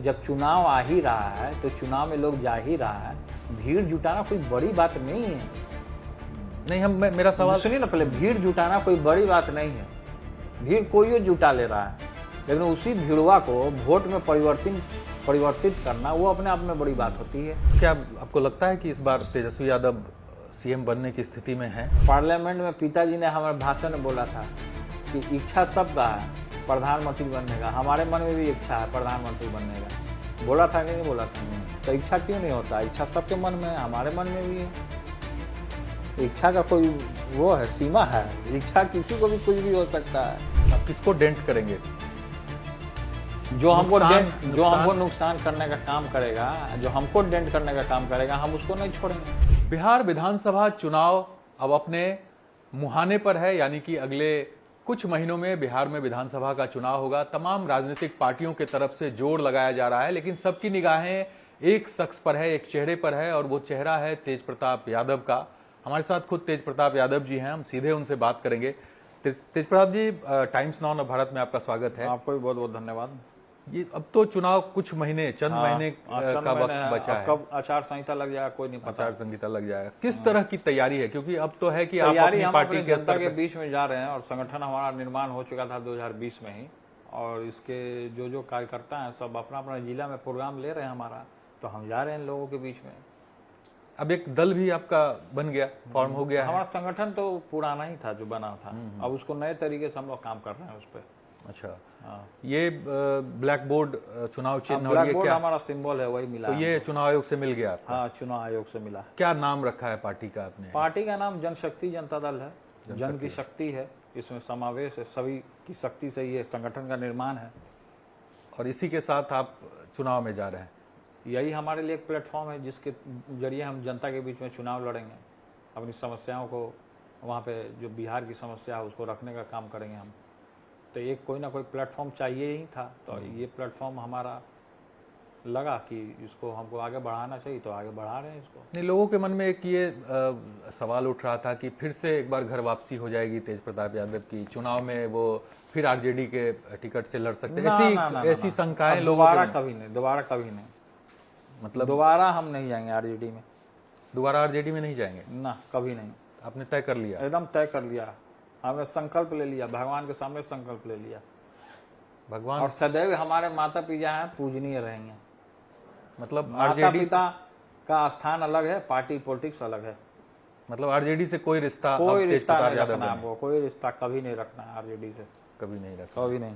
जब चुनाव आ ही रहा है तो चुनाव में लोग जा ही रहा है, भीड़ जुटाना कोई बड़ी बात नहीं है। नहीं, मेरा सवाल सुनिए ना, पहले भीड़ जुटाना कोई बड़ी बात नहीं है। भीड़ कोई जुटा ले रहा है, लेकिन उसी भीड़वा को वोट में परिवर्तित करना वो अपने आप में बड़ी बात होती है। क्या आपको लगता है कि इस बार तेजस्वी यादव सीएम बनने की स्थिति में है? पार्लियामेंट में पिताजी ने हमारे भाषण में बोला था कि इच्छा सबका है प्रधानमंत्री बनने का, हमारे मन में भी इच्छा है प्रधानमंत्री बनने का। बोला था कि नहीं बोला था? तो इच्छा क्यों नहीं होता? इच्छा सबके मन में है, हमारे मन में भी है। इच्छा का कोई वो है, सीमा है। इच्छा किसी को भी कुछ भी हो सकता है। आप किसको डेंट करेंगे? जो हमको नुकसान करने का काम करेगा, जो हमको डेंट करने का काम करेगा, हम उसको नहीं छोड़ेंगे। बिहार विधानसभा चुनाव अब अपने मुहाने पर है, यानी कि अगले कुछ महीनों में बिहार में विधानसभा का चुनाव होगा। तमाम राजनीतिक पार्टियों की तरफ से जोर लगाया जा रहा है, लेकिन सबकी निगाहें एक शख्स पर है, एक चेहरे पर है, और वो चेहरा है तेज प्रताप यादव का। हमारे साथ खुद तेज प्रताप यादव जी हैं, हम सीधे उनसे बात करेंगे। तेज प्रताप जी, टाइम्स नाउ भारत में आपका स्वागत है। आपको भी बहुत बहुत धन्यवाद। ये अब तो चुनाव कुछ महीने, चंद महीने का वक्त बचा है। कब आचार संहिता लग जाएगा कोई नहीं पता। आचार संहिता लग जाएगा। किस तरह की तैयारी है? क्योंकि अब तो है कि आप तैयारी अपनी हम पार्टी अपने के जनता स्तर के पे बीच में जा रहे हैं, और संगठन हमारा निर्माण हो चुका था 2020 में ही, और इसके जो कार्यकर्ता हैं सब अपना अपना जिला में प्रोग्राम ले रहे हैं हमारा, तो हम जा रहे हैं लोगों के बीच में। अब एक दल भी आपका बन गया, फॉर्म हो गया है। हमारा संगठन तो पुराना ही था जो बना था, अब उसको नए तरीके से हम लोग काम कर रहे हैं उस पर। अच्छा, ये ब्लैक बोर्ड चुनाव चिन्ह, और ये क्या हमारा सिंबल है, वही मिला। तो ये चुनाव आयोग से मिल गया आपको? हाँ, चुनाव आयोग से मिला। क्या नाम रखा है पार्टी का आपने? पार्टी का नाम जनशक्ति जनता दल है। जन की शक्ति है, इसमें समावेश है, सभी की शक्ति से ये संगठन का निर्माण है। और इसी के साथ आप चुनाव में जा रहे हैं? यही हमारे लिए एक प्लेटफॉर्म है जिसके जरिए हम जनता के बीच में चुनाव लड़ेंगे, अपनी समस्याओं को वहाँ पे जो बिहार की समस्या है उसको रखने का काम करेंगे हम। तो एक कोई ना कोई प्लेटफॉर्म चाहिए ही था, तो ये प्लेटफॉर्म हमारा लगा कि इसको हमको आगे बढ़ाना चाहिए, तो आगे बढ़ा रहे हैं इसको। नहीं, लोगों के मन में एक ये सवाल उठ रहा था कि फिर से एक बार घर वापसी हो जाएगी तेज प्रताप यादव की, चुनाव में वो फिर आरजेडी के टिकट से लड़ सकते हैं, ऐसी शंकाएं लोगों दोबारा कभी नहीं। मतलब दोबारा हम नहीं जाएंगे आरजेडी में। दोबारा आरजेडी में नहीं जाएंगे ना, कभी नहीं। आपने तय कर लिया? एकदम तय कर लिया, हमने संकल्प ले लिया, भगवान के सामने संकल्प ले लिया। भगवान और सदैव हमारे माता पिता हैं, पूजनीय रहेंगे। मतलब माता पिता का स्थान अलग है, पार्टी पॉलिटिक्स अलग है। मतलब आरजेडी से कोई रिश्ता नहीं रखना आपको, कोई रिश्ता कभी नहीं रखना है आरजेडी से, कभी नहीं रखना, कभी नहीं।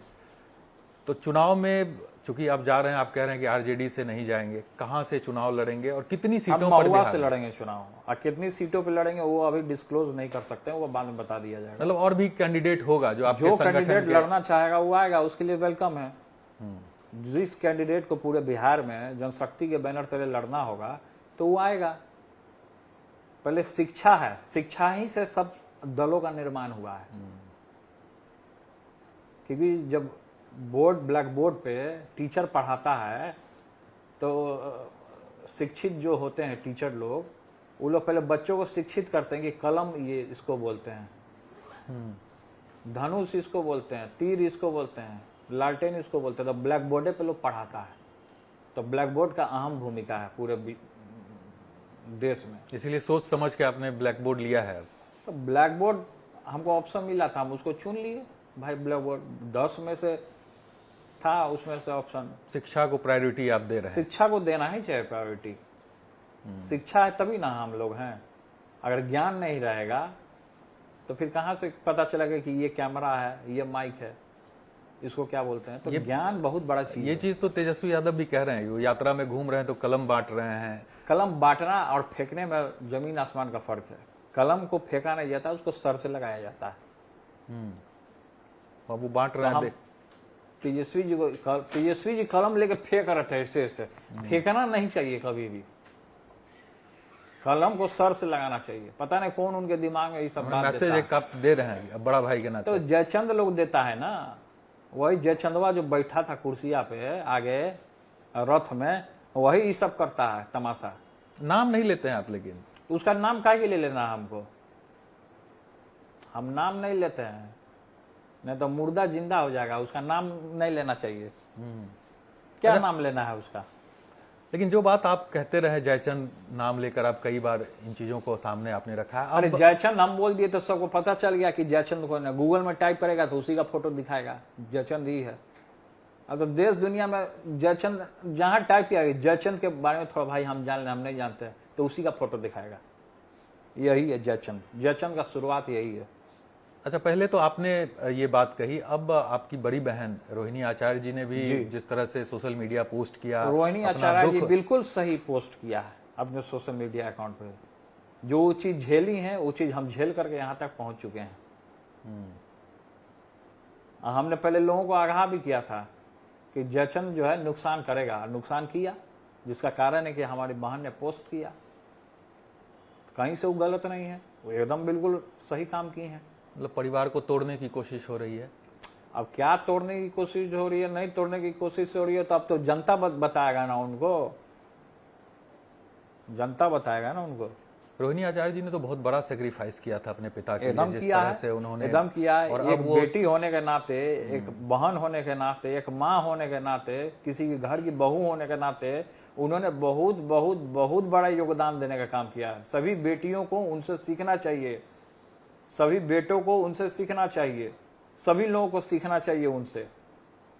तो चुनाव में चूंकि आप जा रहे हैं, आप कह रहे हैं कि आरजेडी से नहीं जाएंगे, कहाँ से चुनाव लड़ेंगे और कितनी सीटों पर? महुआ से लड़ेंगे चुनाव, और कितनी सीटों पे लड़ेंगे वो अभी डिस्क्लोज नहीं कर सकते हैं, वो बाद में बता दिया जाएगा। मतलब और भी कैंडिडेट होगा जो कैंडिडेट लड़ना चाहेगा वो आएगा, उसके लिए वेलकम है। जिस कैंडिडेट को पूरे बिहार में जनशक्ति के बैनर तले लड़ना होगा तो वो आएगा। पहले शिक्षा है, शिक्षा ही से सब दलों का निर्माण हुआ है। क्योंकि जब ब्लैक बोर्ड पे टीचर पढ़ाता है तो शिक्षित जो होते हैं टीचर लोग, वो लोग पहले बच्चों को शिक्षित करते हैं कि कलम ये इसको बोलते हैं, धनुष इसको बोलते हैं, तीर इसको बोलते हैं, लालटेन इसको बोलते हैं। तो ब्लैक बोर्ड पे लोग पढ़ाता है, तो ब्लैक बोर्ड का अहम भूमिका है पूरे देश में। इसीलिए सोच समझ के आपने ब्लैक बोर्ड लिया है। तो ब्लैक बोर्ड हमको ऑप्शन मिला था, हम उसको चुन लिए भाई। ब्लैक बोर्ड 10 में से था, उसमें से ऑप्शन। शिक्षा को प्रायोरिटी आप दे रहे हैं? शिक्षा को देना ही चाहिए प्रायोरिटी। शिक्षा है तभी ना हम लोग हैं। अगर ज्ञान नहीं रहेगा तो फिर कहाँ से पता चलेगा कि ये कैमरा है, ये माइक है, इसको क्या बोलते हैं। तो ज्ञान बहुत बड़ा चीज है। ये चीज तो तेजस्वी यादव भी कह रहे हैं, वो यात्रा में घूम रहे हैं तो कलम बांट रहे हैं। कलम बांटना और फेंकने में जमीन आसमान का फर्क है। कलम को फेंका नहीं जाता, उसको सर से लगाया जाता है। वो बांट रहे हैं। तेजस्वी जी कलम लेके फेंक रहे थे ऐसे। फेंकना नहीं चाहिए कभी भी, कलम को सर से लगाना चाहिए। पता नहीं कौन उनके दिमाग में ये सब बात मैसेज एक आप दे रहे हैं बड़ा भाई के नाते। तो जयचंद लोग देता है ना, वही जयचंदवा जो बैठा था कुर्सिया पे आगे रथ में, वही ये सब करता है तमाशा। नाम नहीं लेते हैं आप, लेकिन उसका नाम काहे के लिए लेना है हमको? हम नाम नहीं लेते हैं, नहीं तो मुर्दा जिंदा हो जाएगा। उसका नाम नहीं लेना चाहिए। क्या नाम लेना है उसका? लेकिन जो बात आप कहते रहे जयचंद नाम लेकर, आप कई बार इन चीजों को सामने आपने रखा है। अरे जयचंद हम बोल दिए तो सबको पता चल गया कि जयचंद कौन है। गूगल में टाइप करेगा तो उसी का फोटो दिखाएगा, जयचंद ही है। अब तो देश दुनिया में जयचंद जहां टाइप किया जयचंद के बारे में थोड़ा भाई हम जान लें, हम नहीं जानते, तो उसी का फोटो दिखाएगा। यही है जयचंद, जयचंद का शुरुआत यही है। अच्छा, पहले तो आपने ये बात कही, अब आपकी बड़ी बहन रोहिणी आचार्य जी ने भी जिस तरह से सोशल मीडिया पोस्ट किया, रोहिणी आचार्य जी बिल्कुल सही पोस्ट किया है अपने सोशल मीडिया अकाउंट पे। जो चीज झेली है वो चीज हम झेल करके यहाँ तक पहुंच चुके हैं। हमने पहले लोगों को आगाह भी किया था कि जयचंद जो है नुकसान करेगा, नुकसान किया, जिसका कारण है कि हमारी बहन ने पोस्ट किया। कहीं से वो गलत नहीं है, वो एकदम बिल्कुल सही काम किए हैं। मतलब परिवार को तोड़ने की कोशिश हो रही है। अब क्या तोड़ने की कोशिश हो रही है, नहीं तोड़ने की कोशिश हो रही है, तो अब तो जनता बताएगा ना उनको, जनता बताएगा ना उनको। रोहिणी आचार्य जी ने तो बहुत बड़ा सेक्रीफाइस किया था अपने पिता के लिए, एकदम जिस किया तरह है, से उन्होंने एकदम किया है। और एक अब वो बेटी होने के नाते, एक बहन होने के नाते, एक माँ होने के नाते, किसी के घर की बहू होने के नाते उन्होंने बहुत बहुत बहुत बड़ा योगदान देने का काम किया है। सभी बेटियों को उनसे सीखना चाहिए, सभी बेटों को उनसे सीखना चाहिए, सभी लोगों को सीखना चाहिए उनसे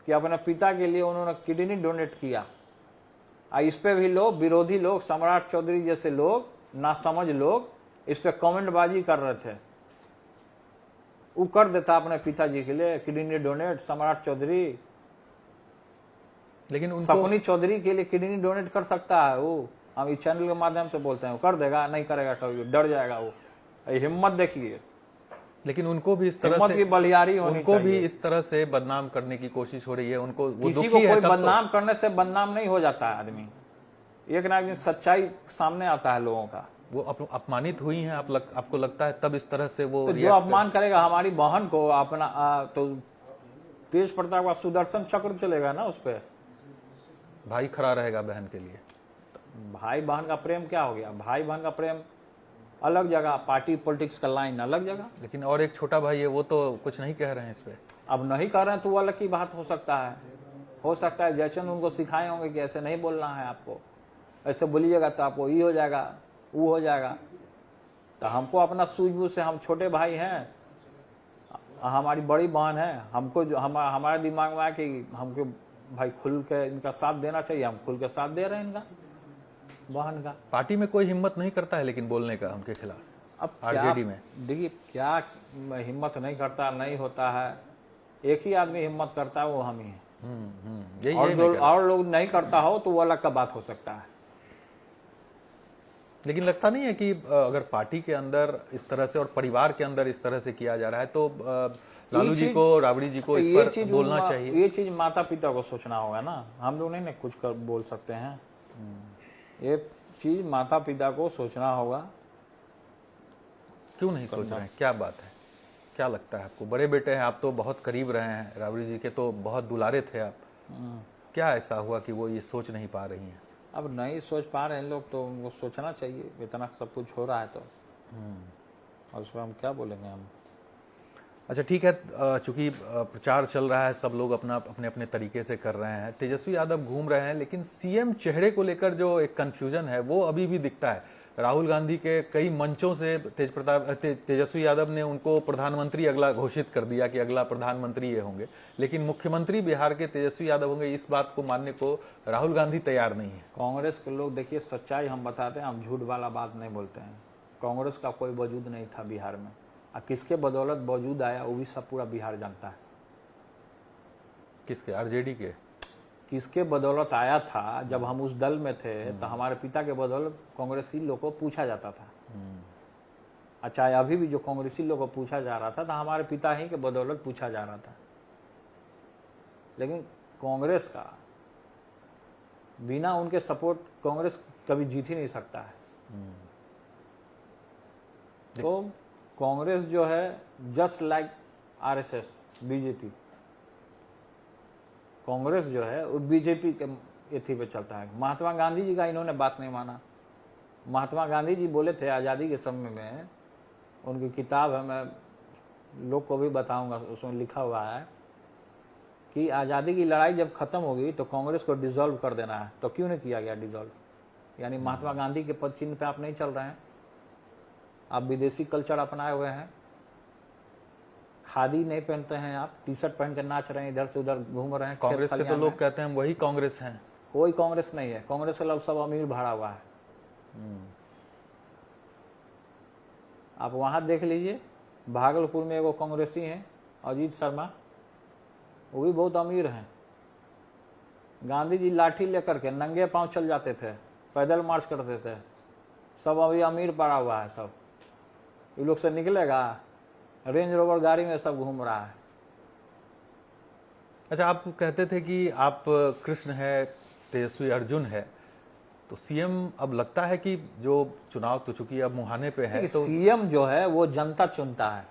कि अपने पिता के लिए उन्होंने किडनी डोनेट किया। इस पे भी लोग, विरोधी लोग, सम्राट चौधरी जैसे लोग, नासमझ लोग इस पे कमेंटबाजी कर रहे थे। वो कर देता अपने पिताजी के लिए किडनी डोनेट, सम्राट चौधरी, लेकिन उनको सपनी चौधरी के लिए किडनी डोनेट कर सकता है वो। हम इस चैनल के माध्यम से बोलते हैं, वो कर देगा, नहीं करेगा तो डर जाएगा वो। हिम्मत देखिए, लेकिन उनको भी इस तरह हिम्मत से, की बलिहारी होनी उनको भी चाहिए। इस तरह से बदनाम करने की कोशिश हो रही है। उनको वो किसी दुखी को है कोई तब तो। बदनाम करने से बदनाम नहीं हो जाता है आदमी। एक ना एक दिन सच्चाई सामने आता है लोगों का। वो अपमानित हुई हैं, आपको लगता है तब इस तरह से वो तो जो अपमान करेगा हमारी बहन को अपना तो तेज प्रताप का सुदर्शन चक्र चलेगा ना उस पर। भाई खड़ा रहेगा बहन के लिए। भाई बहन का प्रेम क्या हो गया? भाई बहन का प्रेम अलग जगह, पार्टी पॉलिटिक्स का लाइन अलग जगह। लेकिन और एक छोटा भाई है, वो तो कुछ नहीं कह रहे हैं इस पे। अब नहीं कर रहे हैं तो वो अलग की बात हो सकता है। हो सकता है जयचंद उनको सिखाए होंगे कि ऐसे नहीं बोलना है आपको, ऐसे बोलिएगा तो आपको ये हो जाएगा, वो हो जाएगा। तो हमको अपना सूझबूझ से, हम छोटे भाई हैं, हमारी बड़ी बहन है, हमको जो हमारे दिमाग में आया कि हमको भाई खुल के इनका साथ देना चाहिए, हम खुल के साथ दे रहे हैं इनका, बहन का। पार्टी में कोई हिम्मत नहीं करता है लेकिन बोलने का उनके खिलाफ। अब आरजेडी में देखिए क्या हिम्मत नहीं करता, नहीं होता है। एक ही आदमी हिम्मत करता है, वो हम ही हैं। और जो और लोग नहीं करता हो तो वो अलग का बात हो सकता है। लेकिन लगता नहीं है कि अगर पार्टी के अंदर इस तरह से और परिवार के अंदर इस तरह से किया जा रहा है तो लालू जी को, राबड़ी जी को इस पर बोलना चाहिए। ये चीज माता पिता को सोचना होगा ना, हम लोग नहीं कुछ कर बोल सकते हैं। ये चीज माता पिता को सोचना होगा। क्यों नहीं सोच रहे हैं? क्या बात है, क्या लगता है आपको? बड़े बेटे हैं आप, तो बहुत करीब रहे हैं राबड़ी जी के, तो बहुत दुलारे थे आप। क्या ऐसा हुआ कि वो ये सोच नहीं पा रही हैं? अब नहीं सोच पा रहे हैं लोग तो उनको सोचना चाहिए। इतना सब कुछ हो रहा है तो और उस पर हम क्या बोलेंगे हम। अच्छा ठीक है, चूंकि प्रचार चल रहा है, सब लोग अपने अपने तरीके से कर रहे हैं, तेजस्वी यादव घूम रहे हैं, लेकिन सीएम चेहरे को लेकर जो एक कंफ्यूजन है वो अभी भी दिखता है। राहुल गांधी के कई मंचों से तेजस्वी यादव ने उनको प्रधानमंत्री अगला घोषित कर दिया कि अगला प्रधानमंत्री ये होंगे, लेकिन मुख्यमंत्री बिहार के तेजस्वी यादव होंगे, इस बात को मानने को राहुल गांधी तैयार नहीं है। कांग्रेस के लोग देखिए, सच्चाई हम बताते हैं, हम झूठ वाला बात नहीं बोलते हैं। कांग्रेस का कोई वजूद नहीं था बिहार में, और किसके बदौलत वजूद आया वो भी सब पूरा बिहार जानता है। किसके? आरजेडी के? किसके बदौलत आया था? जब हम उस दल में थे तो हमारे पिता के बदौलत कांग्रेसी लोग को पूछा जाता था। अच्छा, अभी भी जो कांग्रेसी लोग को पूछा जा रहा था तो हमारे पिता ही के बदौलत पूछा जा रहा था। लेकिन कांग्रेस का बिना उनके सपोर्ट कांग्रेस कभी जीत ही नहीं सकता है। तो कांग्रेस जो है just like RSS, BJP, Congress जो है वो बीजेपी के एथी पे चलता है। महात्मा गांधी जी का इन्होंने बात नहीं माना। महात्मा गांधी जी बोले थे आज़ादी के समय में, उनकी किताब है, मैं लोग को भी बताऊंगा, उसमें लिखा हुआ है कि आज़ादी की लड़ाई जब खत्म होगी तो कांग्रेस को डिसॉल्व कर देना है, तो क्यों नहीं किया गया डिसॉल्व? यानी महात्मा गांधी के पद चिन्ह पे आप नहीं चल रहे हैं, आप विदेशी कल्चर अपनाए हुए हैं, खादी नहीं पहनते हैं, आप टी शर्ट पहन के नाच रहे हैं, इधर से उधर घूम रहे हैं। कांग्रेस के तो लोग कहते हैं वही कांग्रेस हैं। कोई कांग्रेस नहीं है, कांग्रेस के लोग सब अमीर भरा हुआ है। आप वहां देख लीजिए, भागलपुर में एगो कांग्रेसी हैं अजीत शर्मा, वो भी बहुत अमीर हैं। गांधी जी लाठी लेकर के नंगे पांव चल जाते थे, पैदल मार्च करते थे, सब अभी अमीर पड़ा हुआ है। सब ये लोग से निकलेगा, रेंज रोवर गाड़ी में सब घूम रहा है। अच्छा, आप कहते थे कि आप कृष्ण है, तेजस्वी अर्जुन है, तो सीएम अब लगता है कि जो चुनाव तो चूंकि अब मुहाने पे है, तो सीएम जो है वो जनता चुनता है।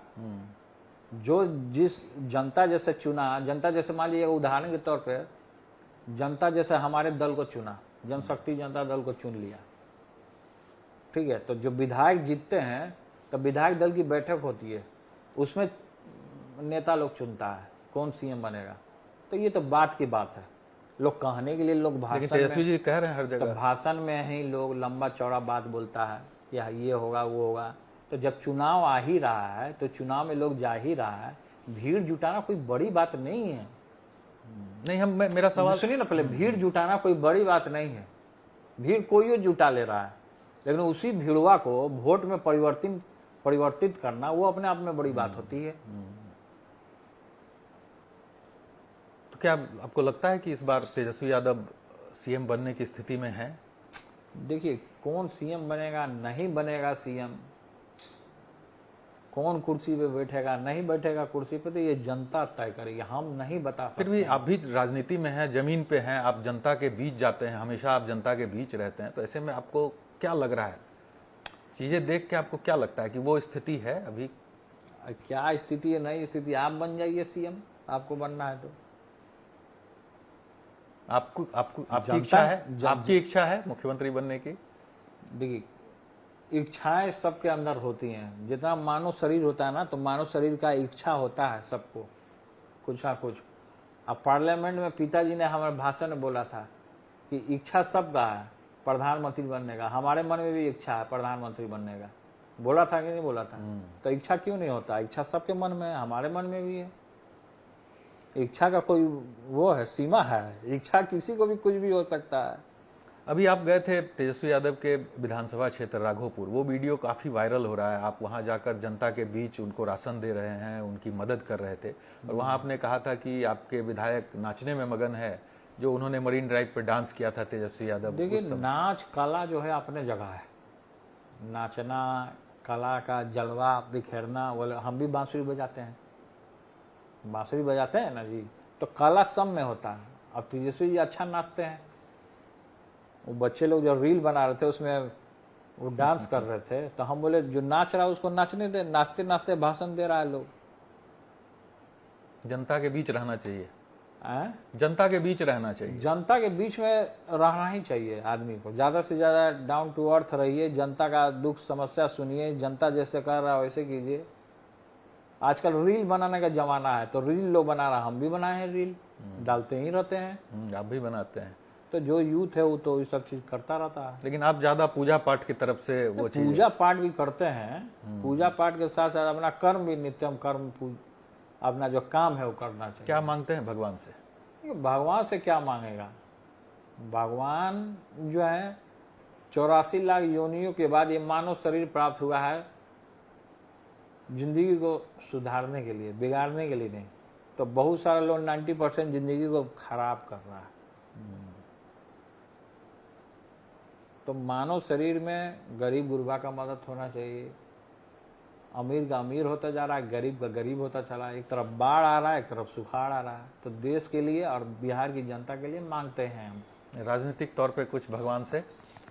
जो जिस जनता जैसे चुना, जनता जैसे मान लीजिए उदाहरण के तौर पे जनता जैसे हमारे दल को चुना, जनशक्ति जनता दल को चुन लिया, ठीक है, तो जो विधायक जीतते हैं तो विधायक दल की बैठक होती है, उसमें नेता लोग चुनता है कौन सीएम बनेगा। तो ये तो बात की बात है, लोग कहने के लिए लोग भाषण तेजस्वी जी कह रहे हैं हर तो जगह। भाषण में ही लोग लंबा चौड़ा बात बोलता है, या ये होगा वो होगा। तो जब चुनाव आ ही रहा है तो चुनाव में लोग जा ही रहा है, भीड़ जुटाना कोई बड़ी बात नहीं है। नहीं, मेरा सवाल सुनिए ना पहले, भीड़ जुटाना कोई बड़ी बात नहीं है। भीड़ कोई जुटा ले रहा है, लेकिन उसी भीड़वा को वोट में परिवर्तित करना वो अपने आप में बड़ी बात होती है। तो क्या आपको लगता है कि इस बार तेजस्वी यादव सीएम बनने की स्थिति में है? देखिए, कौन सीएम बनेगा नहीं बनेगा सीएम, कौन कुर्सी पे बैठेगा नहीं बैठेगा कुर्सी पे, तो ये जनता तय करेगी, हम नहीं बता सकते। फिर भी आप भी राजनीति में हैं, जमीन पे हैं, आप जनता के बीच जाते हैं, हमेशा आप जनता के बीच रहते हैं, तो ऐसे में आपको क्या लग रहा है? चीजें देख के आपको क्या लगता है कि वो स्थिति है अभी? क्या स्थिति है, नई स्थिति? आप बन जाइए सीएम, आपको बनना है तो। आपकी इच्छा है, आपकी इच्छा है मुख्यमंत्री बनने की? देखिए, इच्छाएं सबके अंदर होती हैं। जितना मानव शरीर होता है ना, तो मानव शरीर का इच्छा होता है सबको कुछ ना कुछ। अब पार्लियामेंट में पिताजी ने हमारे भाषण में बोला था कि इच्छा सबका है प्रधानमंत्री बनने का, हमारे मन में भी इच्छा है प्रधानमंत्री बनने का। बोला था कि नहीं बोला था? तो इच्छा क्यों नहीं होता? इच्छा सबके मन में है, हमारे मन में भी है। इच्छा का कोई वो है, सीमा है? इच्छा किसी को भी कुछ भी हो सकता है। अभी आप गए थे तेजस्वी यादव के विधानसभा क्षेत्र राघोपुर, वो वीडियो काफी वायरल हो रहा है। आप वहां जाकर जनता के बीच उनको राशन दे रहे हैं, उनकी मदद कर रहे थे, और वहां आपने कहा था कि आपके विधायक नाचने में मगन है, जो उन्होंने मरीन ड्राइव पर डांस किया था तेजस्वी यादव। देखिए, नाच कला जो है अपने जगह है, नाचना कला का जलवा बिखेरना। बोले हम भी बांसुरी बजाते हैं, बांसुरी बजाते हैं ना जी, तो कला सब में होता है। अब तेजस्वी जी अच्छा नाचते हैं, वो बच्चे लोग जो रील बना रहे थे उसमें वो डांस कर रहे थे, तो हम बोले जो नाच रहा है उसको नाचने दे, नाचते नाचते भाषण दे रहा है लोग। जनता के बीच रहना चाहिए, जनता के बीच रहना चाहिए, जनता के बीच में रहना ही चाहिए आदमी को। ज्यादा से ज्यादा डाउन टू अर्थ रहिए, जनता का दुख समस्या सुनिए, जनता जैसे कर रहा है वैसे कीजिए। आजकल रील बनाने का जमाना है, तो रील लोग बना रहा, हम भी बनाए हैं, रील डालते ही रहते हैं। आप भी बनाते हैं, तो जो यूथ है वो तो ये सब चीज करता रहता है। लेकिन आप ज्यादा पूजा पाठ की तरफ से वो चीज। पूजा पाठ भी करते हैं, पूजा पाठ के साथ साथ अपना कर्म भी, नित्यम कर्म, अपना जो काम है वो करना चाहिए। क्या मांगते हैं भगवान से? भगवान से क्या मांगेगा? भगवान जो है 84 लाख योनियों के बाद ये मानव शरीर प्राप्त हुआ है जिंदगी को सुधारने के लिए, बिगाड़ने के लिए नहीं। तो बहुत सारे लोग 90% जिंदगी को खराब कर रहा है। तो मानव शरीर में गरीब गुरबा का मदद होना चाहिए। अमीर का अमीर होता जा रहा है, गरीब का गरीब होता चला है। एक तरफ बाढ़ आ रहा है, एक तरफ सुखाड़ आ रहा है। तो देश के लिए और बिहार की जनता के लिए मांगते हैं हम। राजनीतिक तौर पे कुछ भगवान से?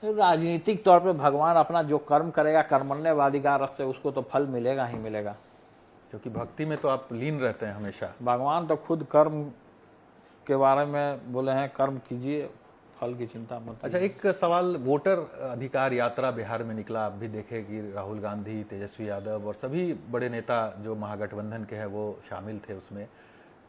राजनीतिक तौर पे भगवान अपना जो कर्म करेगा, कर्मण्यवाधिकार से उसको तो फल मिलेगा ही मिलेगा, क्योंकि भक्ति में तो आप लीन रहते हैं हमेशा। भगवान तो खुद कर्म के बारे में बोले हैं, कर्म कीजिए, फल की चिंता मत। अच्छा, एक सवाल, वोटर अधिकार यात्रा बिहार में निकला, आप भी देखे कि राहुल गांधी, तेजस्वी यादव और सभी बड़े नेता जो महागठबंधन के हैं वो शामिल थे उसमें।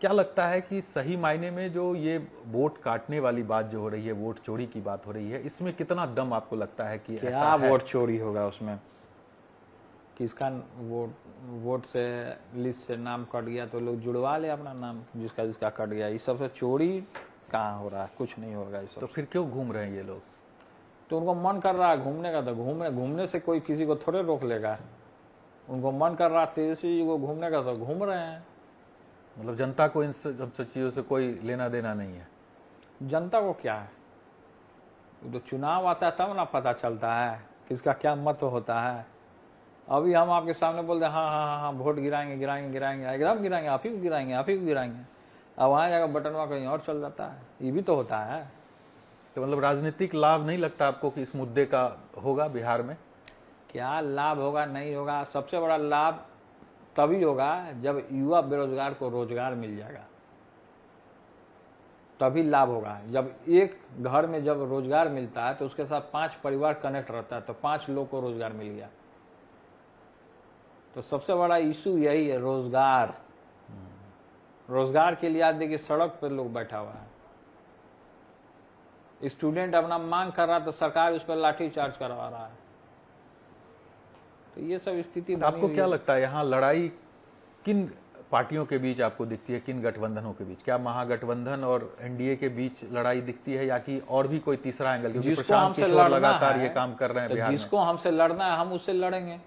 क्या लगता है कि सही मायने में जो ये वोट काटने वाली बात जो हो रही है, वोट चोरी की बात हो रही है, इसमें कितना दम आपको लगता है कि ऐसा क्या है? वोट चोरी होगा उसमें? किसका वोट से लिस्ट से नाम कट गया तो लोग जुड़वा ले अपना नाम, जिसका जिसका कट गया। इस सबसे चोरी कहाँ हो रहा है? कुछ नहीं होगा इस सब। तो फिर क्यों घूम रहे हैं ये लोग? तो उनको मन कर रहा है घूमने का, तो घूमने से कोई किसी को थोड़े रोक लेगा। उनको मन कर रहा है तेजस्वी जी को घूमने का, तो घूम रहे हैं। मतलब जनता को इन सब चीजों से कोई लेना देना नहीं है? जनता को क्या है? वो तो चुनाव आता है तब ना पता चलता है किसका क्या मत होता है। अभी हम आपके सामने बोल दें हाँ हाँ हाँ हाँ वोट गिराएंगे गिराएंगे गिराएंगे, एकदम गिराएंगे, आप ही को गिराएंगे, आप ही को गिराएंगे। अब वहाँ जाकर बटनवा कहीं और चल जाता है। ये भी तो होता है। तो मतलब राजनीतिक लाभ नहीं लगता आपको कि इस मुद्दे का होगा बिहार में? क्या लाभ होगा नहीं होगा? सबसे बड़ा लाभ तभी होगा जब युवा बेरोजगार को रोजगार मिल जाएगा, तभी लाभ होगा। जब एक घर में जब रोजगार मिलता है तो उसके साथ 5 परिवार कनेक्ट रहता है, तो 5 लोग को रोजगार मिल गया। तो सबसे बड़ा इशू यही है, रोजगार। रोजगार के लिए आज देखिए सड़क पर लोग बैठा हुआ है। स्टूडेंट अपना मांग कर रहा तो सरकार उस पर लाठी चार्ज करवा रहा है। तो ये सब स्थिति तो आपको क्या लगता है यहाँ लड़ाई किन पार्टियों के बीच आपको दिखती है, किन गठबंधनों के बीच? क्या महागठबंधन और एनडीए के बीच लड़ाई दिखती है, या कि और भी कोई तीसरा एंगल? क्योंकि जिसको प्रशांत हमसे किशोर लड़ना लगातार है, ये काम कर रहे हैं तो बिहार में। जिसको हमसे लड़ना है हम उससे लड़ेंगे।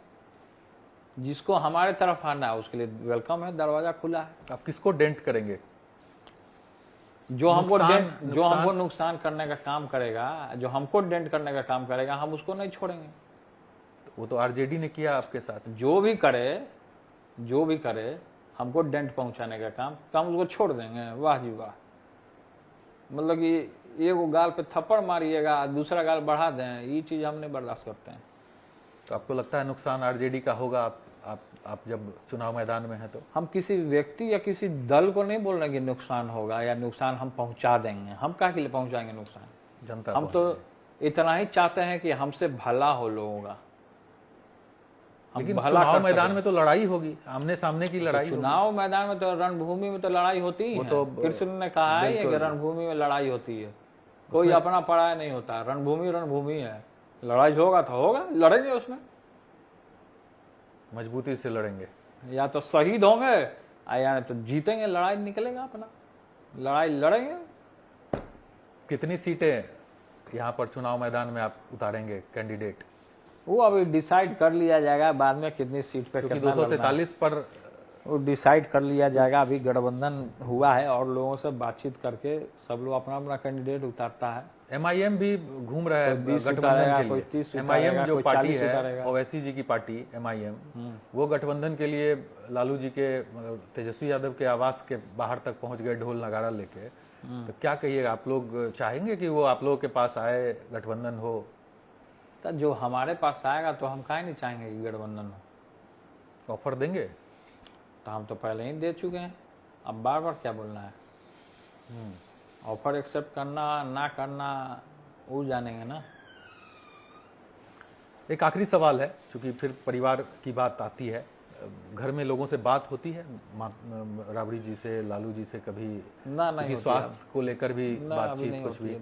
जिसको हमारे तरफ आना है उसके लिए वेलकम है, दरवाजा खुला है। आप किसको डेंट करेंगे? जो हमको नुकसान नुकसान करने का काम करेगा, जो हमको डेंट करने का काम करेगा, हम उसको नहीं छोड़ेंगे। वो तो आरजेडी ने किया आपके साथ। जो भी करे हमको डेंट पहुंचाने का काम, तो हम उसको छोड़ देंगे। वाह जी वाह। मतलब कि एगो गाल पे थप्पड़ मारिएगा, दूसरा गाल बढ़ा दें, ये चीज हम नहीं बर्दाश्त करते हैं। तो आपको लगता है नुकसान आरजेडी का होगा आप जब चुनाव मैदान में है? तो हम किसी व्यक्ति या किसी दल को नहीं बोल रहे कि नुकसान होगा या नुकसान हम पहुंचा देंगे। हम क्या के लिए पहुंचाएंगे नुकसान? जनता हम तो इतना ही चाहते हैं कि हमसे भला हो लोगों का। लेकिन चुनाव मैदान में तो लड़ाई होगी, आमने सामने की लड़ाई। चुनाव मैदान में तो रणभूमि में तो लड़ाई होती ही है। तो कृष्ण ने कहा है कि रणभूमि में लड़ाई होती है, कोई अपना पराया नहीं होता। रणभूमि है, लड़ाई होगा तो होगा, लड़ेंगे उसमें, मजबूती से लड़ेंगे। या तो शहीद होंगे या तो जीतेंगे। लड़ाई निकलेगा अपना, लड़ाई लड़ेंगे। कितनी सीटें यहाँ पर चुनाव मैदान में आप उतारेंगे कैंडिडेट? वो अभी डिसाइड कर लिया जाएगा बाद में, कितनी सीट पे क्योंकि कितना 243 पर वो डिसाइड कर लिया जाएगा। अभी गठबंधन हुआ है और लोगों से बातचीत करके सब लोग अपना अपना कैंडिडेट उतारता है। एमआईएम भी घूम रहा है गठबंधन के लिए। एमआईएम जो पार्टी है, ओवैसी जी की पार्टी एमआईएम, वो गठबंधन के लिए लालू जी के, तेजस्वी यादव के आवास के बाहर तक पहुंच गए ढोल नगाड़ा लेके। तो क्या कहिएगा, आप लोग चाहेंगे कि वो आप लोगों के पास आए, गठबंधन हो? तो जो हमारे पास आएगा तो हम काहे नहीं चाहेंगे कि गठबंधन हो। ऑफर देंगे? तो हम तो पहले ही दे चुके हैं, अब बार बार क्या बोलना है? ऑफर एक्सेप्ट करना ना करना वो जानेंगे ना। एक आखिरी सवाल है, क्योंकि फिर परिवार की बात आती है। घर में लोगों से बात होती है, राबड़ी जी से, लालू जी से कभी? ना नहीं, स्वास्थ्य को लेकर भी बातचीत? कुछ भी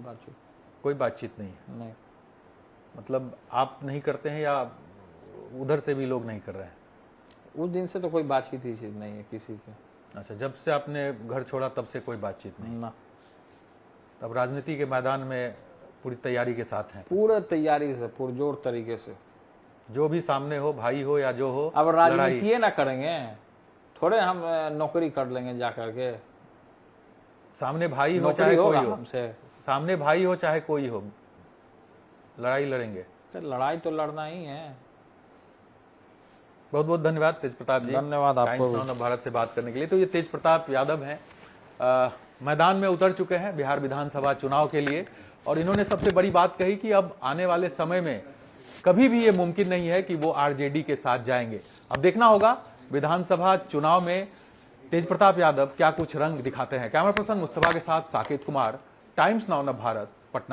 कोई बातचीत नहीं है? नहीं। मतलब आप नहीं करते हैं या उधर से भी लोग नहीं कर रहे हैं? उस दिन से तो कोई बातचीत ही नहीं है किसी की। अच्छा, जब से आपने घर छोड़ा तब से कोई बातचीत नहीं? ना। तब राजनीति के मैदान में पूरी तैयारी के साथ हैं? पूरे तैयारी से, पुरजोर तरीके से। जो भी सामने हो, भाई हो या जो हो। अब राजनीति ना करेंगे, थोड़े हम नौकरी कर लेंगे जा करके। सामने भाई हो चाहे कोई हो, हमसे सामने भाई हो चाहे कोई हो, लड़ाई लड़ेंगे। तो लड़ाई तो लड़ना ही है। बहुत बहुत धन्यवाद तेज प्रताप जी, धन्यवाद आपको टाइम्स नाउ भारत से बात करने के लिए। तो ये तेज प्रताप यादव हैं, मैदान में उतर चुके हैं बिहार विधानसभा चुनाव के लिए, और इन्होंने सबसे बड़ी बात कही कि अब आने वाले समय में कभी भी ये मुमकिन नहीं है कि वो आरजेडी के साथ जाएंगे। अब देखना होगा विधानसभा चुनाव में तेज प्रताप यादव क्या कुछ रंग दिखाते हैं। कैमरा पर्सन मुस्तफा के साथ साकेत कुमार, टाइम्स नाउ भारत, पटना।